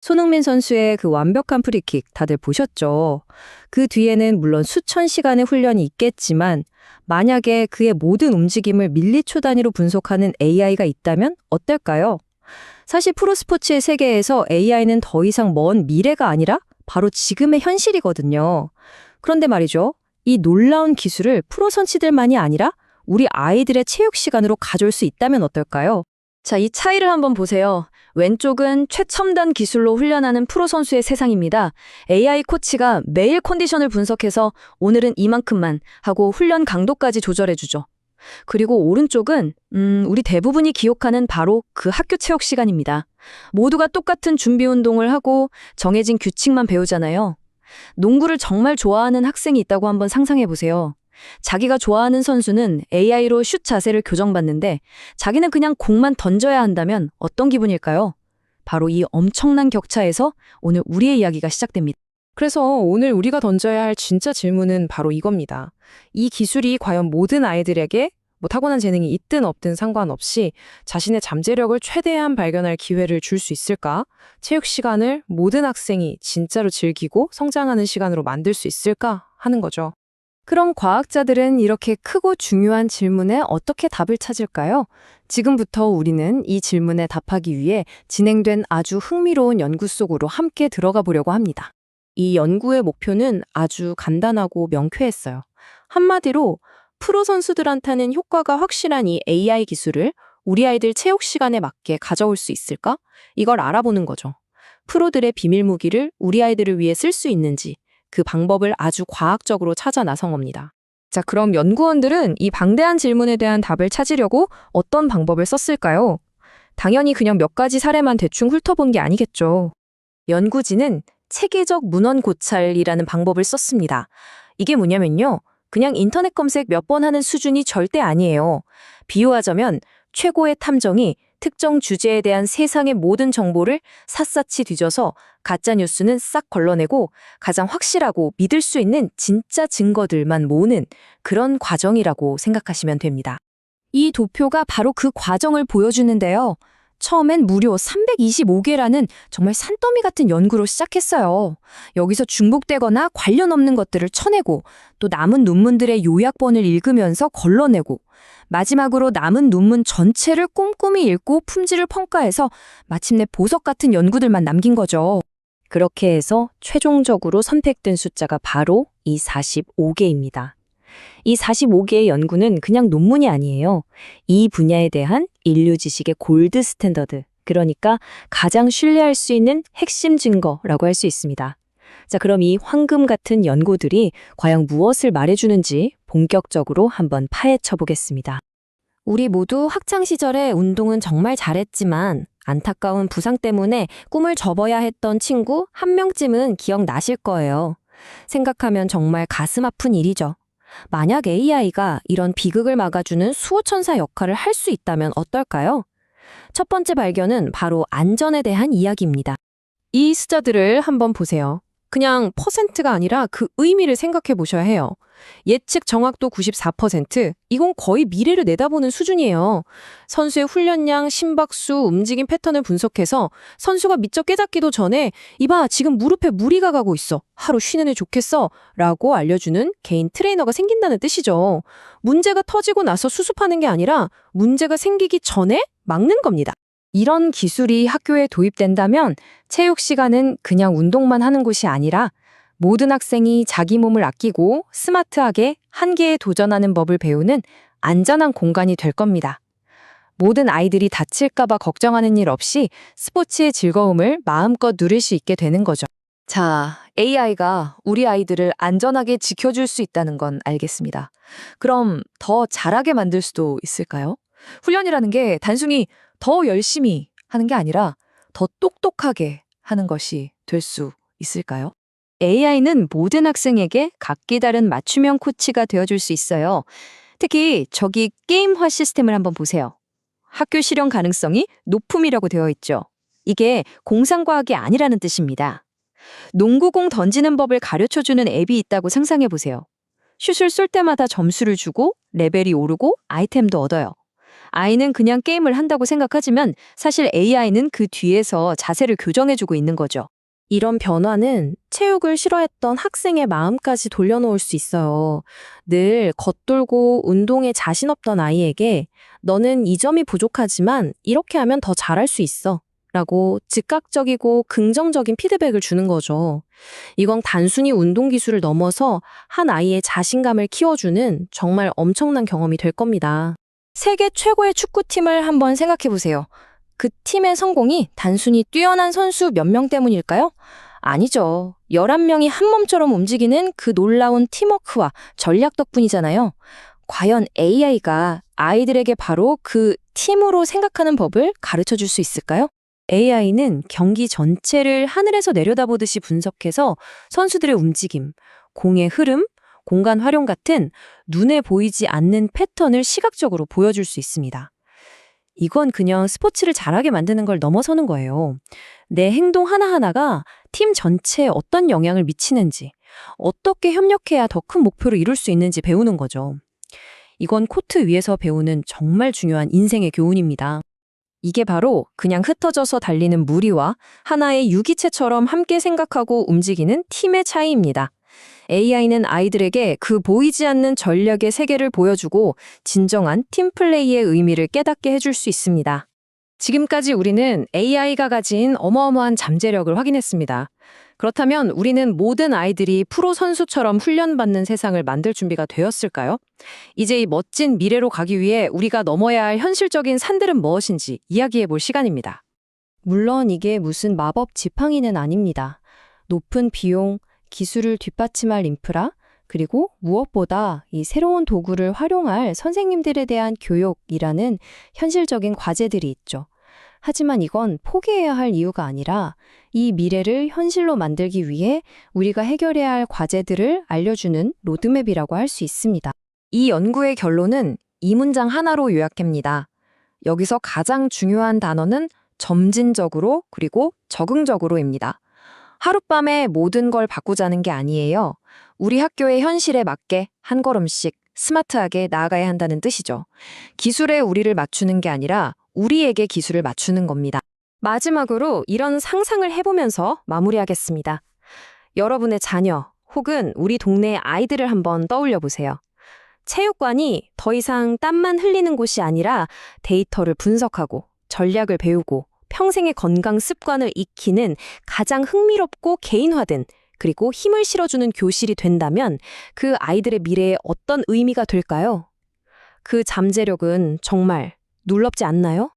손흥민 선수의 그 완벽한 프리킥 다들 보셨죠? 그 뒤에는 물론 수천 시간의 훈련이 있겠지만 만약에 그의 모든 움직임을 밀리초 단위로 분석하는 AI가 있다면 어떨까요? 사실 프로스포츠의 세계에서 AI는 더 이상 먼 미래가 아니라 바로 지금의 현실이거든요. 그런데 말이죠. 이 놀라운 기술을 프로 선수들만이 아니라 우리 아이들의 체육 시간으로 가져올 수 있다면 어떨까요? 자, 이 차이를 한번 보세요. 왼쪽은 최첨단 기술로 훈련하는 프로 선수의 세상입니다. AI 코치가 매일 컨디션을 분석해서 오늘은 이만큼만 하고 훈련 강도까지 조절해주죠. 그리고 오른쪽은 우리 대부분이 기억하는 바로 그 학교 체육 시간입니다. 모두가 똑같은 준비 운동을 하고 정해진 규칙만 배우잖아요. 농구를 정말 좋아하는 학생이 있다고 한번 상상해 보세요. 자기가 좋아하는 선수는 AI로 슛 자세를 교정받는데 자기는 그냥 공만 던져야 한다면 어떤 기분일까요? 바로 이 엄청난 격차에서 오늘 우리의 이야기가 시작됩니다. 그래서 오늘 우리가 던져야 할 진짜 질문은 바로 이겁니다. 이 기술이 과연 모든 아이들에게 타고난 재능이 있든 없든 상관없이 자신의 잠재력을 최대한 발견할 기회를 줄 수 있을까? 체육 시간을 모든 학생이 진짜로 즐기고 성장하는 시간으로 만들 수 있을까? 하는 거죠. 그럼 과학자들은 이렇게 크고 중요한 질문에 어떻게 답을 찾을까요? 지금부터 우리는 이 질문에 답하기 위해 진행된 아주 흥미로운 연구 속으로 함께 들어가 보려고 합니다. 이 연구의 목표는 아주 간단하고 명쾌했어요. 한마디로 프로 선수들한테는 효과가 확실한 이 AI 기술을 우리 아이들 체육 시간에 맞게 가져올 수 있을까? 이걸 알아보는 거죠. 프로들의 비밀 무기를 우리 아이들을 위해 쓸 수 있는지 그 방법을 아주 과학적으로 찾아 나선 겁니다. 자, 그럼 연구원들은 이 방대한 질문에 대한 답을 찾으려고 어떤 방법을 썼을까요? 당연히 그냥 몇 가지 사례만 대충 훑어본 게 아니겠죠. 연구진은 체계적 문헌 고찰이라는 방법을 썼습니다. 이게 뭐냐면요. 그냥 인터넷 검색 몇 번 하는 수준이 절대 아니에요. 비유하자면 최고의 탐정이 특정 주제에 대한 세상의 모든 정보를 샅샅이 뒤져서 가짜뉴스는 싹 걸러내고 가장 확실하고 믿을 수 있는 진짜 증거들만 모으는 그런 과정이라고 생각하시면 됩니다. 이 도표가 바로 그 과정을 보여주는데요. 처음엔 무려 325개라는 정말 산더미 같은 연구로 시작했어요. 여기서 중복되거나 관련 없는 것들을 쳐내고 또 남은 논문들의 요약본을 읽으면서 걸러내고 마지막으로 남은 논문 전체를 꼼꼼히 읽고 품질을 평가해서 마침내 보석 같은 연구들만 남긴 거죠. 그렇게 해서 최종적으로 선택된 숫자가 바로 이 45개입니다. 이 45개의 연구는 그냥 논문이 아니에요. 이 분야에 대한 인류 지식의 골드 스탠더드, 그러니까 가장 신뢰할 수 있는 핵심 증거라고 할 수 있습니다. 자, 그럼 이 황금 같은 연구들이 과연 무엇을 말해주는지 본격적으로 한번 파헤쳐 보겠습니다. 우리 모두 학창시절에 운동은 정말 잘했지만 안타까운 부상 때문에 꿈을 접어야 했던 친구 한 명쯤은 기억나실 거예요. 생각하면 정말 가슴 아픈 일이죠. 만약 AI가 이런 비극을 막아주는 수호천사 역할을 할 수 있다면 어떨까요? 첫 번째 발견은 바로 안전에 대한 이야기입니다. 이 숫자들을 한번 보세요. 그냥 퍼센트가 아니라 그 의미를 생각해 보셔야 해요. 예측 정확도 94%, 이건 거의 미래를 내다보는 수준이에요. 선수의 훈련량, 심박수, 움직임 패턴을 분석해서 선수가 미처 깨닫기도 전에 이봐, 지금 무릎에 무리가 가고 있어. 하루 쉬는 애 좋겠어. 라고 알려주는 개인 트레이너가 생긴다는 뜻이죠. 문제가 터지고 나서 수습하는 게 아니라 문제가 생기기 전에 막는 겁니다. 이런 기술이 학교에 도입된다면 체육 시간은 그냥 운동만 하는 곳이 아니라 모든 학생이 자기 몸을 아끼고 스마트하게 한계에 도전하는 법을 배우는 안전한 공간이 될 겁니다. 모든 아이들이 다칠까봐 걱정하는 일 없이 스포츠의 즐거움을 마음껏 누릴 수 있게 되는 거죠. 자, AI가 우리 아이들을 안전하게 지켜줄 수 있다는 건 알겠습니다. 그럼 더 잘하게 만들 수도 있을까요? 훈련이라는 게 단순히 더 열심히 하는 게 아니라 더 똑똑하게 하는 것이 될 수 있을까요? AI는 모든 학생에게 각기 다른 맞춤형 코치가 되어줄 수 있어요. 특히 저기 게임화 시스템을 한번 보세요. 학교 실현 가능성이 높음이라고 되어 있죠. 이게 공상과학이 아니라는 뜻입니다. 농구공 던지는 법을 가르쳐주는 앱이 있다고 상상해 보세요. 슛을 쏠 때마다 점수를 주고 레벨이 오르고 아이템도 얻어요. 아이는 그냥 게임을 한다고 생각하지만 사실 AI는 그 뒤에서 자세를 교정해주고 있는 거죠. 이런 변화는 체육을 싫어했던 학생의 마음까지 돌려놓을 수 있어요. 늘 겉돌고 운동에 자신 없던 아이에게 너는 이 점이 부족하지만 이렇게 하면 더 잘할 수 있어. 라고 즉각적이고 긍정적인 피드백을 주는 거죠. 이건 단순히 운동 기술을 넘어서 한 아이의 자신감을 키워주는 정말 엄청난 경험이 될 겁니다. 세계 최고의 축구팀을 한번 생각해 보세요. 그 팀의 성공이 단순히 뛰어난 선수 몇 명 때문일까요? 아니죠. 11명이 한 몸처럼 움직이는 그 놀라운 팀워크와 전략 덕분이잖아요. 과연 AI가 아이들에게 바로 그 팀으로 생각하는 법을 가르쳐 줄 수 있을까요? AI는 경기 전체를 하늘에서 내려다보듯이 분석해서 선수들의 움직임, 공의 흐름, 공간 활용 같은 눈에 보이지 않는 패턴을 시각적으로 보여줄 수 있습니다. 이건 그냥 스포츠를 잘하게 만드는 걸 넘어서는 거예요. 내 행동 하나하나가 팀 전체에 어떤 영향을 미치는지, 어떻게 협력해야 더 큰 목표를 이룰 수 있는지 배우는 거죠. 이건 코트 위에서 배우는 정말 중요한 인생의 교훈입니다. 이게 바로 그냥 흩어져서 달리는 무리와 하나의 유기체처럼 함께 생각하고 움직이는 팀의 차이입니다. AI는 아이들에게 그 보이지 않는 전략의 세계를 보여주고 진정한 팀플레이의 의미를 깨닫게 해줄 수 있습니다. 지금까지 우리는 AI가 가진 어마어마한 잠재력을 확인했습니다. 그렇다면 우리는 모든 아이들이 프로 선수처럼 훈련받는 세상을 만들 준비가 되었을까요? 이제 이 멋진 미래로 가기 위해 우리가 넘어야 할 현실적인 산들은 무엇인지 이야기해 볼 시간입니다. 물론 이게 무슨 마법 지팡이는 아닙니다. 높은 비용, 기술을 뒷받침할 인프라, 그리고 무엇보다 이 새로운 도구를 활용할 선생님들에 대한 교육이라는 현실적인 과제들이 있죠. 하지만 이건 포기해야 할 이유가 아니라 이 미래를 현실로 만들기 위해 우리가 해결해야 할 과제들을 알려주는 로드맵이라고 할 수 있습니다. 이 연구의 결론은 이 문장 하나로 요약합니다. 여기서 가장 중요한 단어는 점진적으로 그리고 적응적으로입니다. 하룻밤에 모든 걸 바꾸자는 게 아니에요. 우리 학교의 현실에 맞게 한 걸음씩 스마트하게 나아가야 한다는 뜻이죠. 기술에 우리를 맞추는 게 아니라 우리에게 기술을 맞추는 겁니다. 마지막으로 이런 상상을 해보면서 마무리하겠습니다. 여러분의 자녀 혹은 우리 동네 아이들을 한번 떠올려 보세요. 체육관이 더 이상 땀만 흘리는 곳이 아니라 데이터를 분석하고 전략을 배우고 평생의 건강 습관을 익히는 가장 흥미롭고 개인화된 그리고 힘을 실어주는 교실이 된다면 그 아이들의 미래에 어떤 의미가 될까요? 그 잠재력은 정말 놀랍지 않나요?